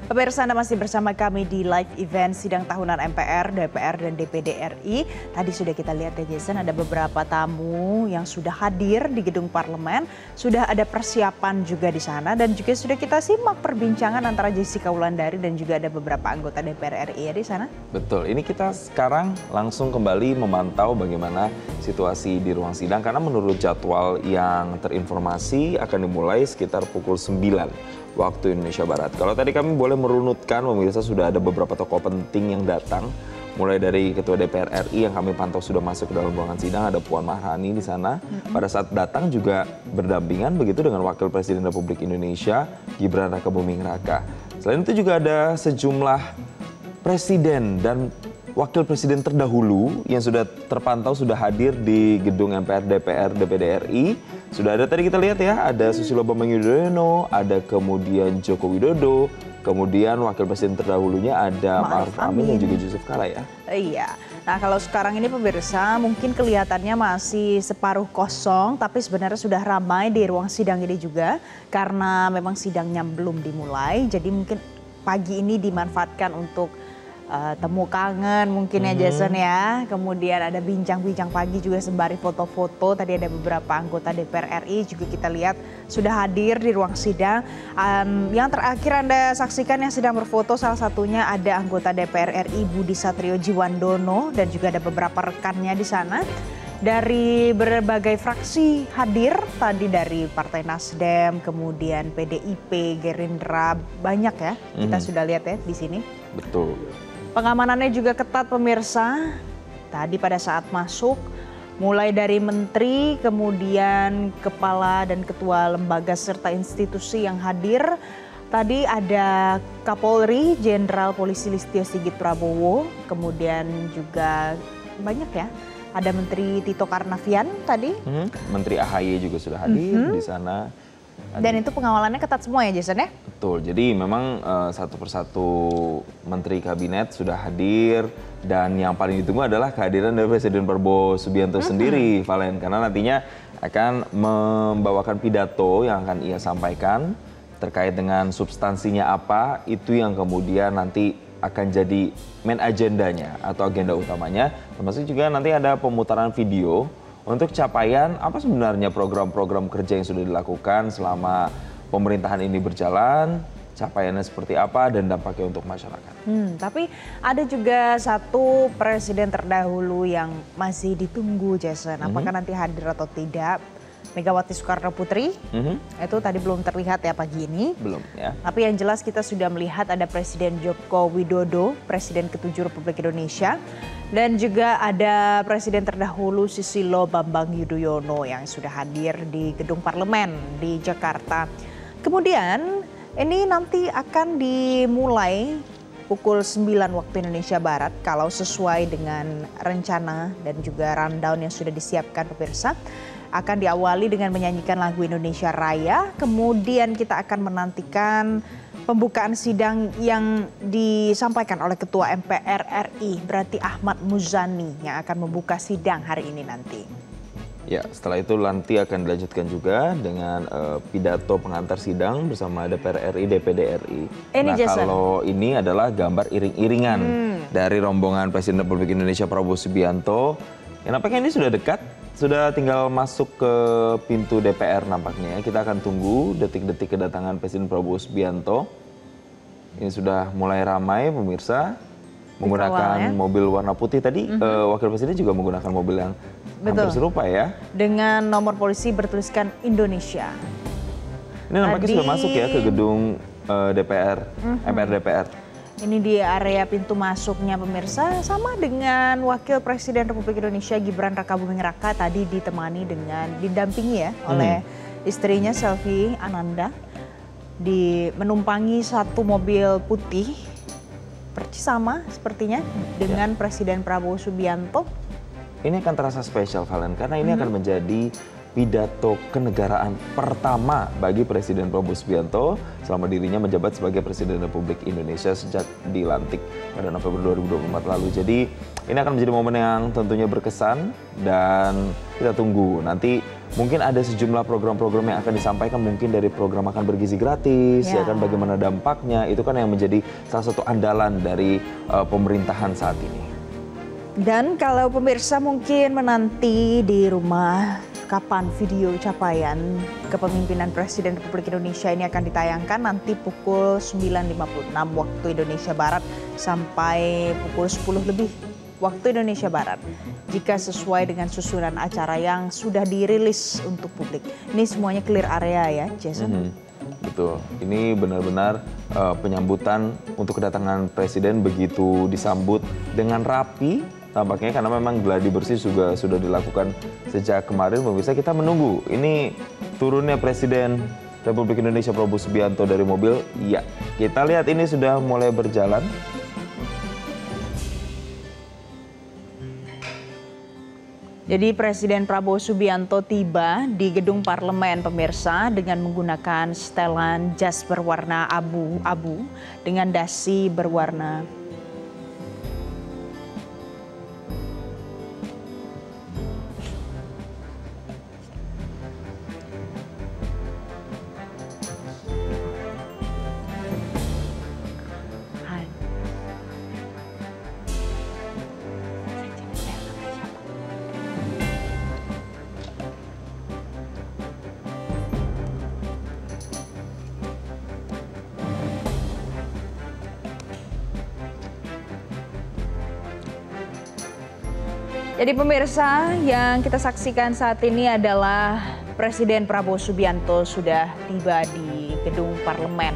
Pemirsa, Anda masih bersama kami di live event sidang tahunan MPR, DPR, dan DPD RI. Tadi sudah kita lihat ya Jason, ada beberapa tamu yang sudah hadir di gedung parlemen. Sudah ada persiapan juga di sana dan juga sudah kita simak perbincangan antara Jessica Wulandari dan juga ada beberapa anggota DPR RI ya di sana. Betul, ini kita sekarang langsung kembali memantau bagaimana situasi di ruang sidang. Karena menurut jadwal yang terinformasi akan dimulai sekitar pukul 9. Waktu Indonesia Barat. Kalau tadi kami boleh merunutkan, pemirsa sudah ada beberapa tokoh penting yang datang. Mulai dari Ketua DPR RI yang kami pantau sudah masuk ke dalam ruangan sidang, ada Puan Maharani di sana. Pada saat datang juga berdampingan begitu dengan Wakil Presiden Republik Indonesia, Gibran Rakabuming Raka. Selain itu juga ada sejumlah presiden dan wakil presiden terdahulu yang sudah terpantau sudah hadir di gedung MPR, DPR, DPD RI. Sudah ada tadi kita lihat ya, ada Susilo Bambang Yudhoyono, ada kemudian Joko Widodo, kemudian wakil presiden terdahulunya ada Ma'ruf Amin dan juga Yusuf Kala ya. Iya, nah kalau sekarang ini pemirsa mungkin kelihatannya masih separuh kosong, tapi sebenarnya sudah ramai di ruang sidang ini juga. Karena memang sidangnya belum dimulai, jadi mungkin pagi ini dimanfaatkan untuk temu kangen mungkin ya Jason ya. Kemudian ada bincang-bincang pagi juga sembari foto-foto. Tadi ada beberapa anggota DPR RI juga kita lihat sudah hadir di ruang sidang. Yang terakhir Anda saksikan yang sedang berfoto salah satunya ada anggota DPR RI Budi Satrio Djiwandono dan juga ada beberapa rekannya di sana. Dari berbagai fraksi hadir, tadi dari Partai Nasdem, kemudian PDIP, Gerindra, banyak ya. Kita sudah lihat ya di sini. Betul. Pengamanannya juga ketat pemirsa. Tadi pada saat masuk, mulai dari menteri, kemudian kepala dan ketua lembaga serta institusi yang hadir. Tadi ada Kapolri, Jenderal Polisi Listio Sigit Prabowo, kemudian juga banyak ya. Ada Menteri Tito Karnavian tadi. Menteri AHY juga sudah hadir di sana. Dan itu pengawalannya ketat semua ya Jason ya? Betul, jadi memang satu persatu menteri kabinet sudah hadir dan yang paling ditunggu adalah kehadiran dari Presiden Prabowo Subianto sendiri, Valen. Karena nantinya akan membawakan pidato yang akan ia sampaikan terkait dengan substansinya apa, itu yang kemudian nanti akan jadi main agendanya atau agenda utamanya. Termasuk juga nanti ada pemutaran video untuk capaian apa sebenarnya program-program kerja yang sudah dilakukan selama pemerintahan ini berjalan, capaiannya seperti apa dan dampaknya untuk masyarakat. Tapi ada juga satu presiden terdahulu yang masih ditunggu Jason, apakah nanti hadir atau tidak. Megawati Soekarno Putri, itu tadi belum terlihat ya pagi ini. Belum ya. Tapi yang jelas kita sudah melihat ada Presiden Joko Widodo, Presiden ke-7 Republik Indonesia. Dan juga ada Presiden terdahulu Susilo Bambang Yudhoyono yang sudah hadir di gedung parlemen di Jakarta. Kemudian ini nanti akan dimulai pukul 9 waktu Indonesia Barat kalau sesuai dengan rencana dan juga rundown yang sudah disiapkan pemirsa. Akan diawali dengan menyanyikan lagu Indonesia Raya, kemudian kita akan menantikan pembukaan sidang yang disampaikan oleh Ketua MPR RI, berarti Ahmad Muzani yang akan membuka sidang hari ini nanti. Ya, setelah itu nanti akan dilanjutkan juga dengan pidato pengantar sidang bersama DPR RI, DPD RI. Kalau ini adalah gambar iring-iringan dari rombongan Presiden Republik Indonesia Prabowo Subianto. Yang nampaknya ini sudah dekat, sudah tinggal masuk ke pintu DPR nampaknya ya. Kita akan tunggu detik-detik kedatangan Presiden Prabowo Subianto. Ini sudah mulai ramai pemirsa, menggunakan mobil warna putih. Tadi Wakil Presiden juga menggunakan mobil yang hampir serupa ya. Dengan nomor polisi bertuliskan Indonesia. Ini nampaknya sudah masuk ya ke gedung DPR, MPR DPR. Ini di area pintu masuknya pemirsa, sama dengan Wakil Presiden Republik Indonesia Gibran Rakabuming Raka tadi ditemani dengan didampingi ya oleh istrinya Selvi Ananda, menumpangi satu mobil putih persis sama sepertinya dengan Presiden Prabowo Subianto. Ini akan terasa spesial Valen karena ini akan menjadi pidato kenegaraan pertama bagi Presiden Prabowo Subianto selama dirinya menjabat sebagai Presiden Republik Indonesia sejak dilantik pada November 2024 lalu. Jadi ini akan menjadi momen yang tentunya berkesan dan kita tunggu nanti mungkin ada sejumlah program-program yang akan disampaikan, mungkin dari program makan bergizi gratis, ya kan, bagaimana dampaknya, itu kan yang menjadi salah satu andalan dari pemerintahan saat ini. Dan kalau pemirsa mungkin menanti di rumah kapan video capaian kepemimpinan Presiden Republik Indonesia ini akan ditayangkan nanti pukul 9.56 waktu Indonesia Barat sampai pukul 10 lebih waktu Indonesia Barat. Jika sesuai dengan susunan acara yang sudah dirilis untuk publik. Ini semuanya clear area ya, Jason? Betul, ini benar-benar penyambutan untuk kedatangan Presiden begitu disambut dengan rapi. Tampaknya karena memang gladi bersih juga sudah dilakukan sejak kemarin. Pemirsa, kita menunggu ini turunnya Presiden Republik Indonesia Prabowo Subianto dari mobil. Ya, kita lihat ini sudah mulai berjalan. Jadi Presiden Prabowo Subianto tiba di gedung parlemen pemirsa dengan menggunakan setelan jas berwarna abu-abu dengan dasi berwarna Jadi pemirsa, yang kita saksikan saat ini adalah Presiden Prabowo Subianto sudah tiba di gedung parlemen.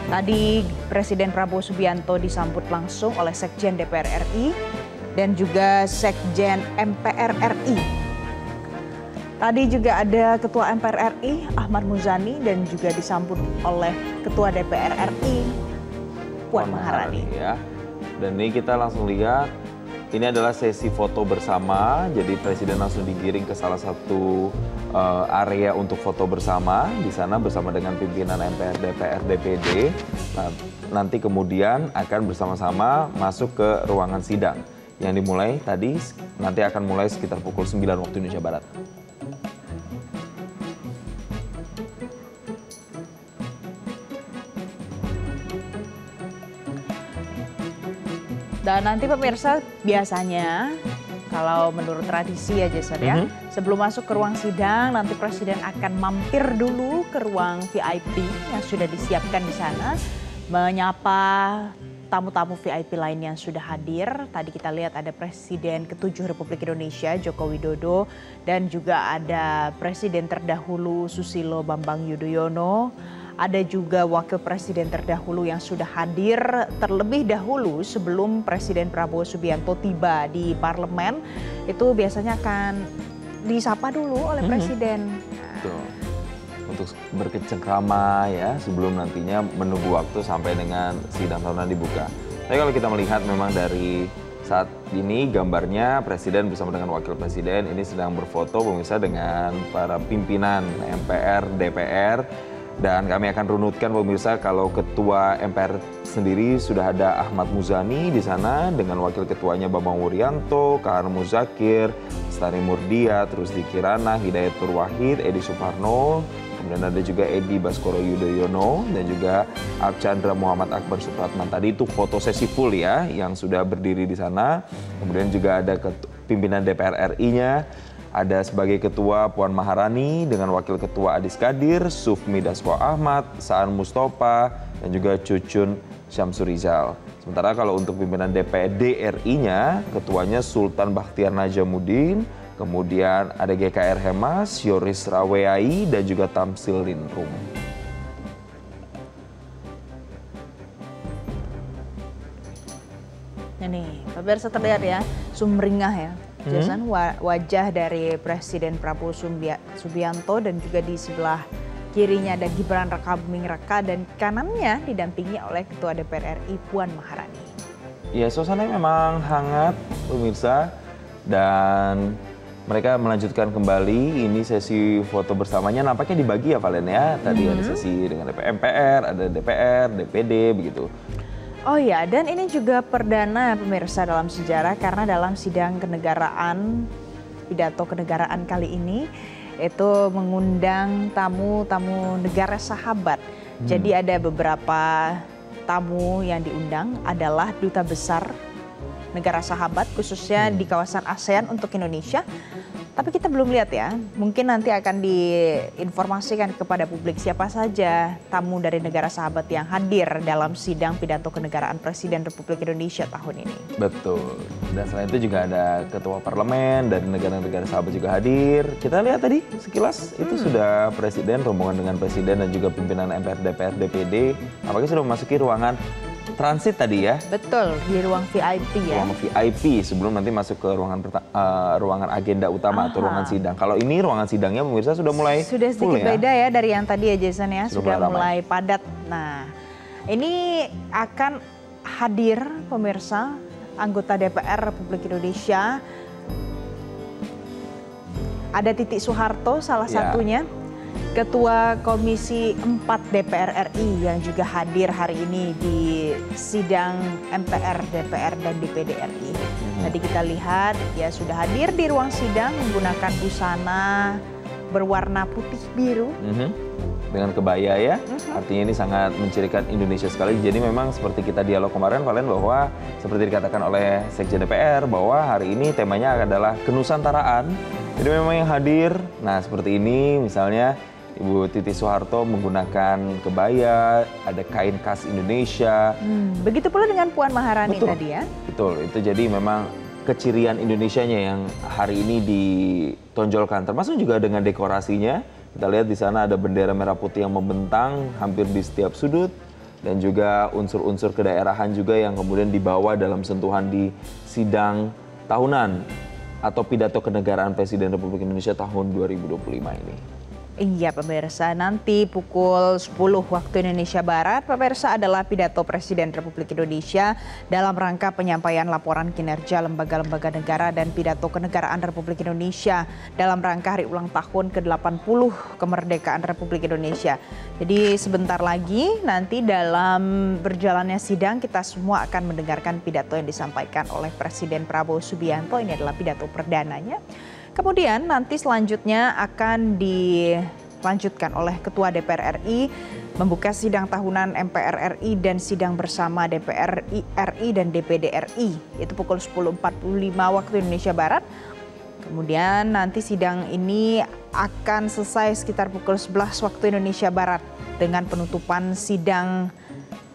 Tadi Presiden Prabowo Subianto disambut langsung oleh Sekjen DPR RI dan juga Sekjen MPR RI. Tadi juga ada Ketua MPR RI Ahmad Muzani dan juga disambut oleh Ketua DPR RI Puan Maharani. Ya. Dan ini kita langsung lihat. Ini adalah sesi foto bersama, jadi Presiden langsung digiring ke salah satu area untuk foto bersama di sana bersama dengan pimpinan MPR, DPR, DPD. Nah, nanti kemudian akan bersama-sama masuk ke ruangan sidang yang dimulai tadi, nanti akan mulai sekitar pukul 9 waktu Indonesia Barat. Dan nanti pemirsa biasanya kalau menurut tradisi ya Jason ya, sebelum masuk ke ruang sidang nanti Presiden akan mampir dulu ke ruang VIP yang sudah disiapkan di sana, menyapa tamu-tamu VIP lain yang sudah hadir. Tadi kita lihat ada Presiden ke-7 Republik Indonesia Joko Widodo dan juga ada Presiden terdahulu Susilo Bambang Yudhoyono. Ada juga Wakil Presiden terdahulu yang sudah hadir terlebih dahulu sebelum Presiden Prabowo Subianto tiba di parlemen. Itu biasanya akan disapa dulu oleh Presiden. Betul. Untuk berkecengkrama ya sebelum nantinya menunggu waktu sampai dengan sidang tahunan dibuka. Tapi kalau kita melihat memang dari saat ini gambarnya Presiden bersama dengan Wakil Presiden ini sedang berfoto pemirsa dengan para pimpinan MPR, DPR. Dan kami akan runutkan pemirsa kalau Ketua MPR sendiri sudah ada Ahmad Muzani di sana dengan Wakil Ketuanya Bambang Wuryanto, Kahar Muzakir, Lestari Murdia, terus Diki Rana, Hidayatul Wahid, Edi Suparno, kemudian ada juga Edi Baskoro Yudhoyono dan juga Archandra Muhammad Akbar Supratman. Tadi itu foto sesi full ya yang sudah berdiri di sana. Kemudian juga ada pimpinan DPR RI-nya. Ada sebagai ketua Puan Maharani dengan wakil ketua Adis Kadir, Sufmi Dasko Ahmad, Saan Mustafa, dan juga Cucun Syamsurizal. Sementara kalau untuk pimpinan DPD RI-nya, ketuanya Sultan Bakhtiar Najamuddin, kemudian ada GKR Hemas, Yoris Raweai, dan juga Tamsil Linrum. Ini pemirsa terlihat ya, sumringah ya. Jason, wajah dari Presiden Prabowo Subianto dan juga di sebelah kirinya ada Gibran Rakabuming Raka dan kanannya didampingi oleh Ketua DPR RI Puan Maharani. Ya, suasananya memang hangat pemirsa dan mereka melanjutkan kembali ini sesi foto bersamanya, nampaknya dibagi ya Valen ya. Tadi ada sesi dengan MPR, ada DPR, DPD begitu. Oh ya, dan ini juga perdana pemirsa dalam sejarah karena dalam sidang kenegaraan, pidato kenegaraan kali ini itu mengundang tamu-tamu negara sahabat. Jadi ada beberapa tamu yang diundang adalah duta besar negara sahabat khususnya di kawasan ASEAN untuk Indonesia. Tapi kita belum lihat ya, mungkin nanti akan diinformasikan kepada publik siapa saja tamu dari negara sahabat yang hadir dalam sidang pidato kenegaraan Presiden Republik Indonesia tahun ini. Betul, dan selain itu juga ada ketua parlemen dari negara-negara sahabat juga hadir. Kita lihat tadi sekilas itu sudah presiden, rombongan dengan presiden dan juga pimpinan MPR, DPR, DPD. Apakah sudah memasuki ruangan transit tadi ya? Betul, di ruang VIP ya. Ruang VIP sebelum nanti masuk ke ruangan agenda utama atau ruangan sidang. Kalau ini ruangan sidangnya pemirsa sudah mulai sudah sedikit full, ya? beda ya dari yang tadi ya Jason ya, sudah mulai ramai. padat. Nah, ini akan hadir pemirsa anggota DPR Republik Indonesia. Ada Titik Soeharto salah satunya. Ketua Komisi 4 DPR RI yang juga hadir hari ini di sidang MPR, DPR, dan DPD RI. Tadi kita lihat ya sudah hadir di ruang sidang menggunakan busana berwarna putih biru. Dengan kebaya ya, artinya ini sangat mencirikan Indonesia sekali. Jadi memang seperti kita dialog kemarin Valen bahwa seperti dikatakan oleh Sekjen DPR bahwa hari ini temanya adalah kenusantaraan. Jadi memang yang hadir, nah seperti ini misalnya Ibu Titik Soeharto menggunakan kebaya, ada kain khas Indonesia. Begitu pula dengan Puan Maharani tadi ya. Betul, itu jadi memang kecirian Indonesianya yang hari ini ditonjolkan. Termasuk juga dengan dekorasinya. Kita lihat di sana ada bendera merah putih yang membentang hampir di setiap sudut. Dan juga unsur-unsur kedaerahan juga yang kemudian dibawa dalam sentuhan di sidang tahunan atau pidato kenegaraan Presiden Republik Indonesia tahun 2025 ini. Iya pemirsa, nanti pukul 10 waktu Indonesia Barat, pemirsa adalah pidato Presiden Republik Indonesia dalam rangka penyampaian laporan kinerja lembaga-lembaga negara dan pidato kenegaraan Republik Indonesia dalam rangka hari ulang tahun ke-80 kemerdekaan Republik Indonesia. Jadi sebentar lagi nanti dalam berjalannya sidang kita semua akan mendengarkan pidato yang disampaikan oleh Presiden Prabowo Subianto, ini adalah pidato perdananya. Kemudian nanti selanjutnya akan dilanjutkan oleh Ketua DPR RI membuka sidang tahunan MPR RI dan sidang bersama DPR RI dan DPD RI. Itu pukul 10.45 waktu Indonesia Barat. Kemudian nanti sidang ini akan selesai sekitar pukul 11 waktu Indonesia Barat dengan penutupan sidang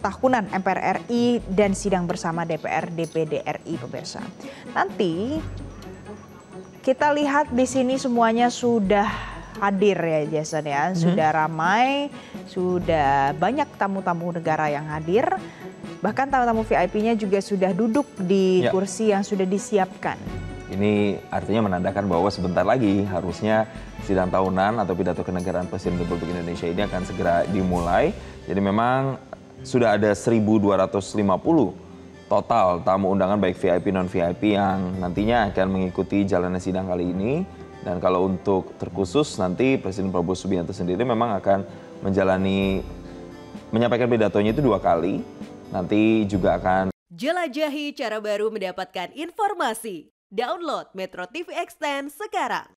tahunan MPR RI dan sidang bersama DPR DPD RI pemirsa. Nanti kita lihat di sini semuanya sudah hadir ya Jason ya, sudah ramai, sudah banyak tamu-tamu negara yang hadir. Bahkan tamu-tamu VIP-nya juga sudah duduk di kursi yang sudah disiapkan. Ini artinya menandakan bahwa sebentar lagi harusnya sidang tahunan atau pidato kenegaraan Presiden Republik Indonesia ini akan segera dimulai. Jadi memang sudah ada 1.250 total tamu undangan baik VIP non-VIP yang nantinya akan mengikuti jalannya sidang kali ini. Dan kalau untuk terkhusus nanti Presiden Prabowo Subianto sendiri memang akan menyampaikan pidatonya itu 2 kali. Nanti juga akan jelajahi cara baru mendapatkan informasi. Download Metro TV Extend sekarang.